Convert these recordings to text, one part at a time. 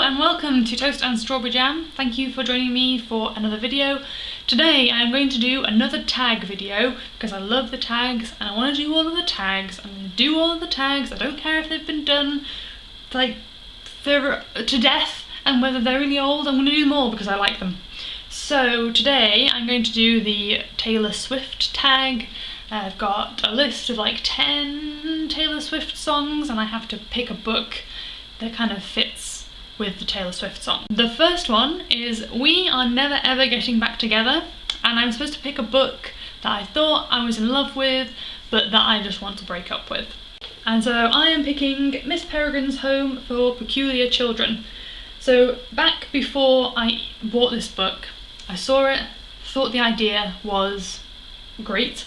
and welcome to Toast and Strawberry Jam. Thank you for joining me for another video. Today I'm going to do another tag video because I love the tags and I want to do all of the tags. I'm going to do all of the tags. I don't care if they've been done to death and whether they're really old. I'm going to do them all because I like them. So today I'm going to do the Taylor Swift tag. I've got a list of like 10 Taylor Swift songs and I have to pick a book that kind of fits with the Taylor Swift song. The first one is We Are Never Ever Getting Back Together, and I'm supposed to pick a book that I thought I was in love with but that I just want to break up with. And so I am picking Miss Peregrine's Home for Peculiar Children. So back before I bought this book, I saw it, thought the idea was great,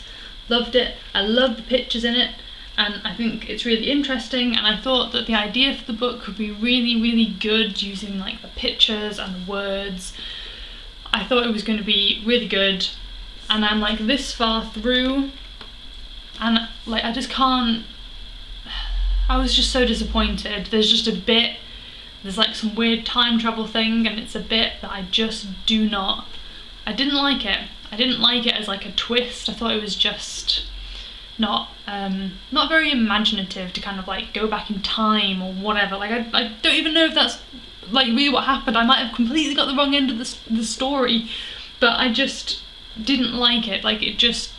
loved it, I loved the pictures in it, and I think it's really interesting, and I thought that the idea for the book would be really good using like the pictures and the words. I thought it was going to be really good, and I'm like this far through and like I just can't, I was just so disappointed. There's just a bit, there's like some weird time travel thing and it's a bit that I just I didn't like it. I didn't like it as like a twist. I thought it was just not very imaginative to kind of like go back in time or whatever. Like I don't even know if that's like really what happened. I might have completely got the wrong end of the story, but I just didn't like it. Like it just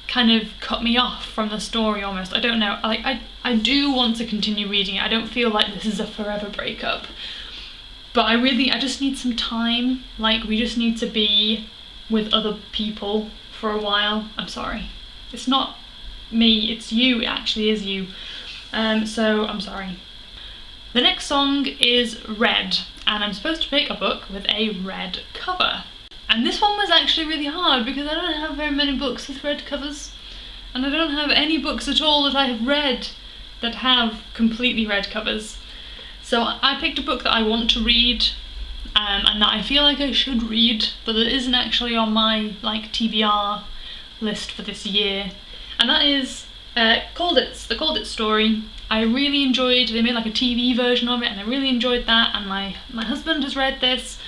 kind of cut me off from the story almost. I don't know. Like I do want to continue reading it. I don't feel like this is a forever breakup, but I just need some time. Like we just need to be with other people for a while. I'm sorry. It's not me, it's you. It actually is you. So I'm sorry. The next song is Red, and I'm supposed to pick a book with a red cover. And this one was actually really hard because I don't have very many books with red covers, and I don't have any books at all that I have read that have completely red covers. So I picked a book that I want to read, and that I feel like I should read, but it isn't actually on my like TBR list for this year, and that is the Called It story. I really enjoyed, they made like a TV version of it and I really enjoyed that, and my husband has read this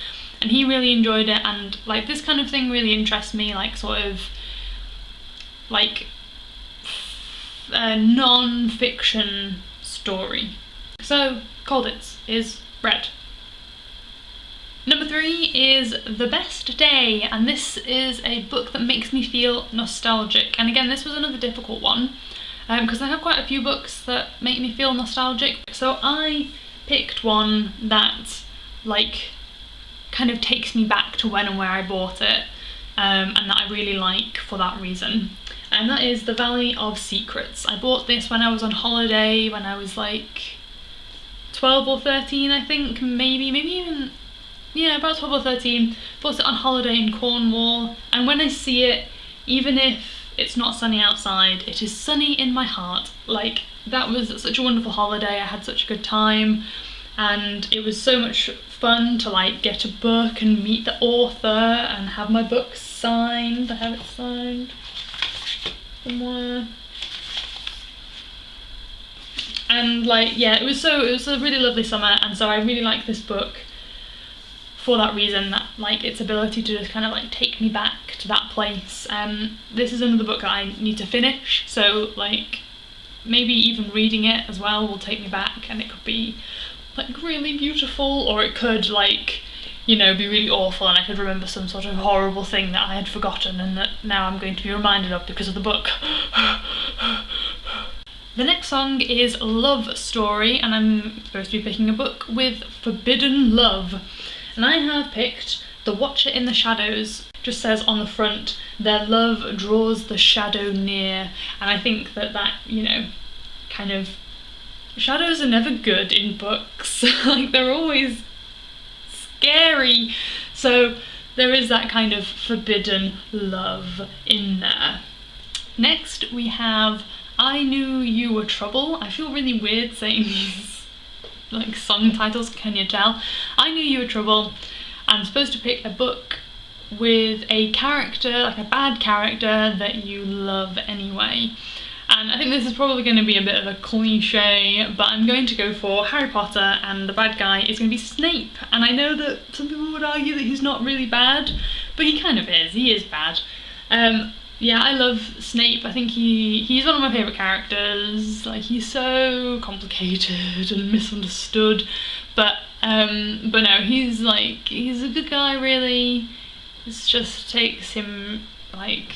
and he really enjoyed it, and like this kind of thing really interests me, like sort of like a non-fiction story. So Called It is Red. Number 3 is The Best Day, and this is a book that makes me feel nostalgic. And again, this was another difficult one because I have quite a few books that make me feel nostalgic. So I picked one that like kind of takes me back to when and where I bought it, and that I really like for that reason. And that is The Valley of Secrets. I bought this when I was on holiday when I was like 12 or 13, I think, maybe even, yeah, about 12 or 13, bought it on holiday in Cornwall, and when I see it, even if it's not sunny outside, it is sunny in my heart. Like, that was such a wonderful holiday, I had such a good time, and it was so much fun to like get a book and meet the author and have my book signed. I have it signed somewhere. And like, yeah, it was a really lovely summer, and so I really like this book for that reason, that like its ability to just kind of like take me back to that place. This is another book that I need to finish, so like maybe even reading it as well will take me back, and it could be like really beautiful, or it could like, you know, be really awful and I could remember some sort of horrible thing that I had forgotten and that now I'm going to be reminded of because of the book. The next song is Love Story, and I'm supposed to be picking a book with forbidden love. And I have picked The Watcher in the Shadows. It just says on the front, their love draws the shadow near. And I think that, you know, kind of, shadows are never good in books. Like, they're always scary. So there is that kind of forbidden love in there. Next we have I Knew You Were Trouble. I feel really weird saying these like song titles, can you tell? I Knew You Were Trouble. I'm supposed to pick a book with a character, like a bad character that you love anyway. And I think this is probably going to be a bit of a cliche, but I'm going to go for Harry Potter, and the bad guy is going to be Snape. And I know that some people would argue that he's not really bad, but he kind of is. He is bad. Yeah, I love Snape. I think he's one of my favourite characters. Like, he's so complicated and misunderstood, but no, he's a good guy, really. It just takes him, like,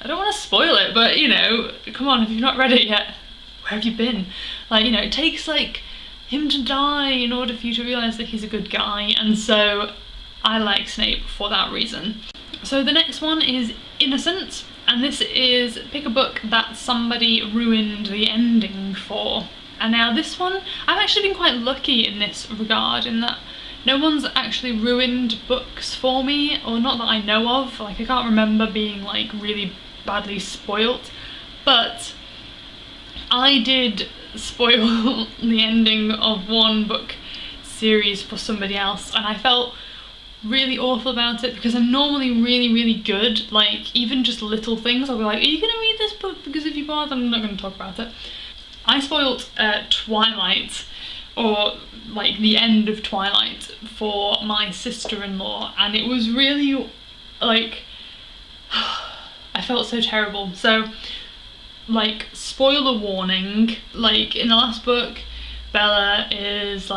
I don't want to spoil it, but, you know, come on, if you've not read it yet, where have you been? Like, you know, it takes, like, him to die in order for you to realise that he's a good guy, and so I like Snape for that reason. So the next one is Innocent, and this is pick a book that somebody ruined the ending for. And now this one, I've actually been quite lucky in this regard, in that no one's actually ruined books for me, or not that I know of. Like, I can't remember being, like, really badly spoilt, but I did spoil the ending of one book series for somebody else, and I felt really awful about it, because I'm normally really good, like, even just little things, I'll be like, are you gonna read this book? Because if you bother, I'm not gonna talk about it. I spoilt Twilight, or like the end of Twilight, for my sister-in-law, and it was really, like, I felt so terrible. So, like, spoiler warning, like, in the last book, Bella is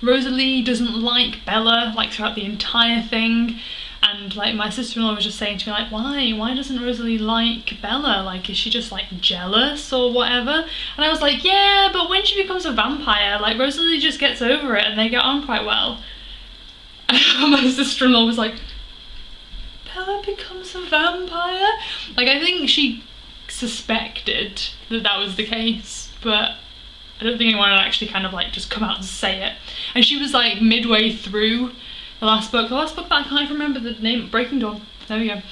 Rosalie doesn't like Bella, like, throughout the entire thing, and, like, my sister-in-law was just saying to me, like, why doesn't Rosalie like Bella? Like, is she just, like, jealous or whatever? And I was like, yeah, but when she becomes a vampire, like, Rosalie just gets over it and they get on quite well. And my sister-in-law was like, Bella becomes a vampire? Like, I think she suspected that that was the case, but I don't think anyone had actually kind of, like, just come out and say it. And she was, like, midway through the last book that I can't remember the name, Breaking Dawn, there we go.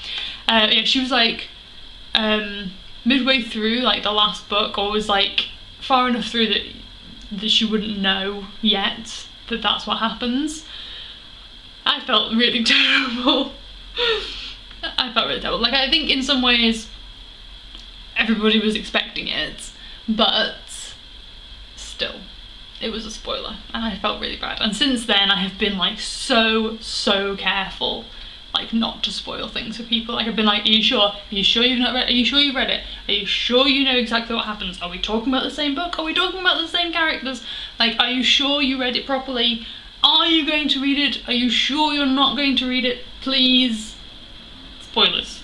Yeah, she was, like, midway through, like, the last book, or was, like, far enough through that she wouldn't know yet that that's what happens. I felt really terrible. I felt really terrible. Like, I think in some ways everybody was expecting it, but still, it was a spoiler, and I felt really bad. And since then, I have been, like, so careful, like, not to spoil things for people. Like, I've been like, are you sure? Are you sure you've not read it? Are you sure you've read it? Are you sure you know exactly what happens? Are we talking about the same book? Are we talking about the same characters? Like, are you sure you read it properly? Are you going to read it? Are you sure you're not going to read it? Please. Spoilers.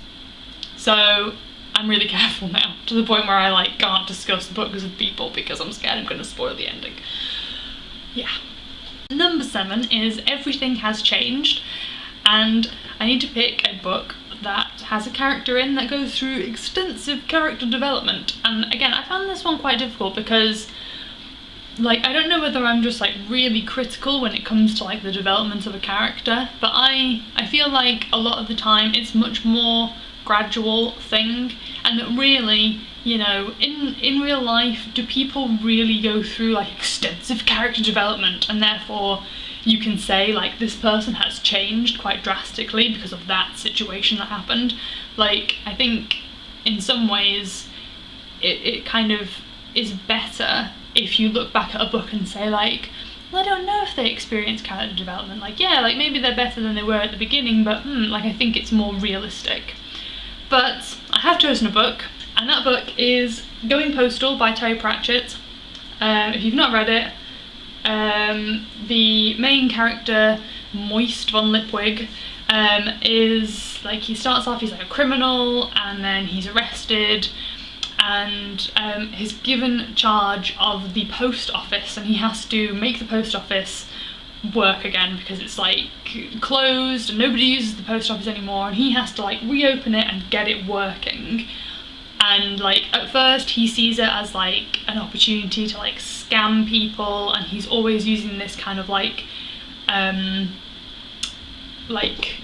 So, I'm really careful now, to the point where I, like, can't discuss books with people because I'm scared I'm going to spoil the ending. Yeah. Number 7 is Everything Has Changed, and I need to pick a book that has a character in that goes through extensive character development. And again, I found this one quite difficult because, like, I don't know whether I'm just, like, really critical when it comes to, like, the development of a character, but I feel like a lot of the time it's much more gradual thing, and that really, you know, in real life, do people really go through, like, extensive character development, and therefore you can say, like, this person has changed quite drastically because of that situation that happened? Like, I think in some ways it kind of is better if you look back at a book and say, like, well, I don't know if they experienced character development. Like, yeah, like, maybe they're better than they were at the beginning, but like, I think it's more realistic. But I have chosen a book, and that book is Going Postal by Terry Pratchett. If you've not read it, the main character, Moist von Lipwig, is, like, he starts off, he's like a criminal, and then he's arrested, and he's given charge of the post office, and he has to make the post office work again because it's, like, closed and nobody uses the post office anymore, and he has to, like, reopen it and get it working. And, like, at first he sees it as, like, an opportunity to, like, scam people, and he's always using this kind of, like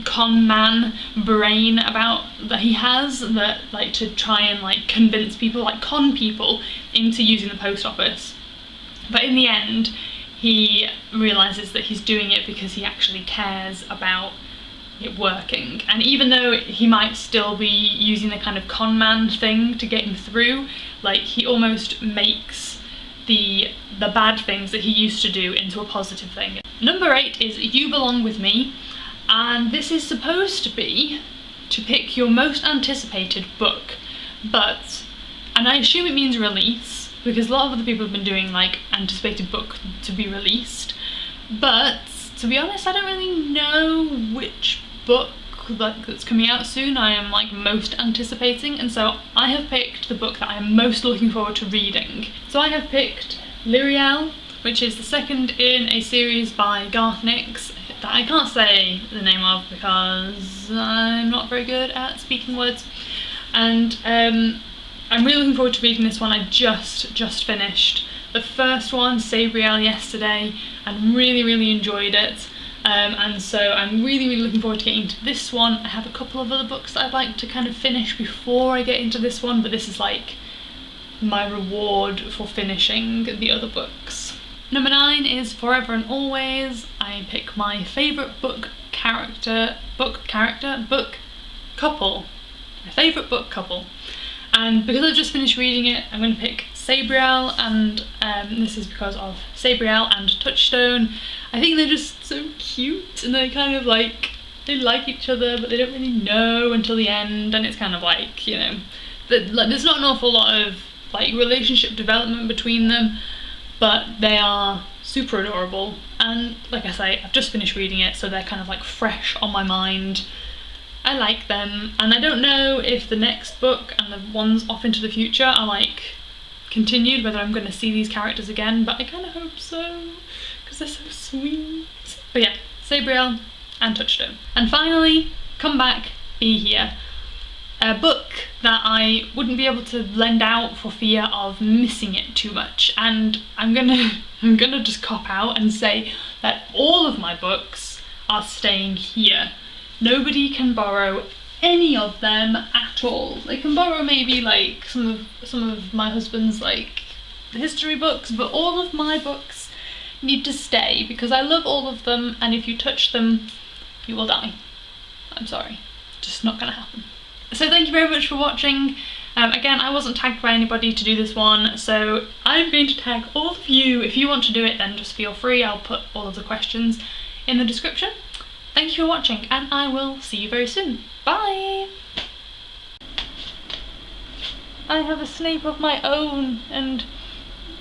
con man brain about that he has, that, like, to try and, like, convince people, like, con people into using the post office. But in the end, he realises that he's doing it because he actually cares about it working. And even though he might still be using the kind of con man thing to get him through, like he almost makes the bad things that he used to do into a positive thing. Number 8 is You Belong With Me, and this is supposed to be to pick your most anticipated book, and I assume it means release, because a lot of other people have been doing like anticipated book to be released, but to be honest, I don't really know which book that's coming out soon I am like most anticipating, and so I have picked the book that I am most looking forward to reading. So I have picked Lyriel, which is the second in a series by Garth Nix that I can't say the name of because I'm not very good at speaking words, and I'm really looking forward to reading this one. I just finished the first one, Sabriel, yesterday, and really enjoyed it. And so I'm really looking forward to getting into this one. I have a couple of other books that I'd like to kind of finish before I get into this one, but this is like my reward for finishing the other books. Number 9 is Forever and Always. I pick my favourite book couple. My favourite book couple. And because I've just finished reading it, I'm going to pick Sabriel, and this is because of Sabriel and Touchstone. I think they're just so cute, and they're kind of like, they like each other, but they don't really know until the end, and it's kind of like, you know, there's not an awful lot of like relationship development between them, but they are super adorable, and like I say, I've just finished reading it, so they're kind of like fresh on my mind. I like them, and I don't know if the next book and the ones off into the future are like continued, whether I'm going to see these characters again, but I kind of hope so, because they're so sweet. But yeah, Sabriel and Touchstone. And finally, Come Back, Be Here. A book that I wouldn't be able to lend out for fear of missing it too much, and I'm gonna just cop out and say that all of my books are staying here. Nobody can borrow any of them at all. They can borrow maybe like some of my husband's like history books, but all of my books need to stay because I love all of them, and if you touch them, you will die. I'm sorry, just not gonna happen. So thank you very much for watching. Again, I wasn't tagged by anybody to do this one, so I'm going to tag all of you. If you want to do it, then just feel free. I'll put all of the questions in the description. Thank you for watching, and I will see you very soon. Bye! I have a Snape of my own, and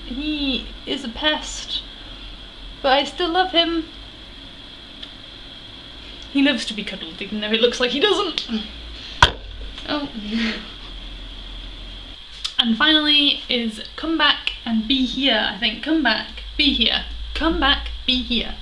he is a pest, but I still love him. He loves to be cuddled, even though it looks like he doesn't. Oh. And finally is Come Back and Be Here, I think. Come back, be here. Come back, be here.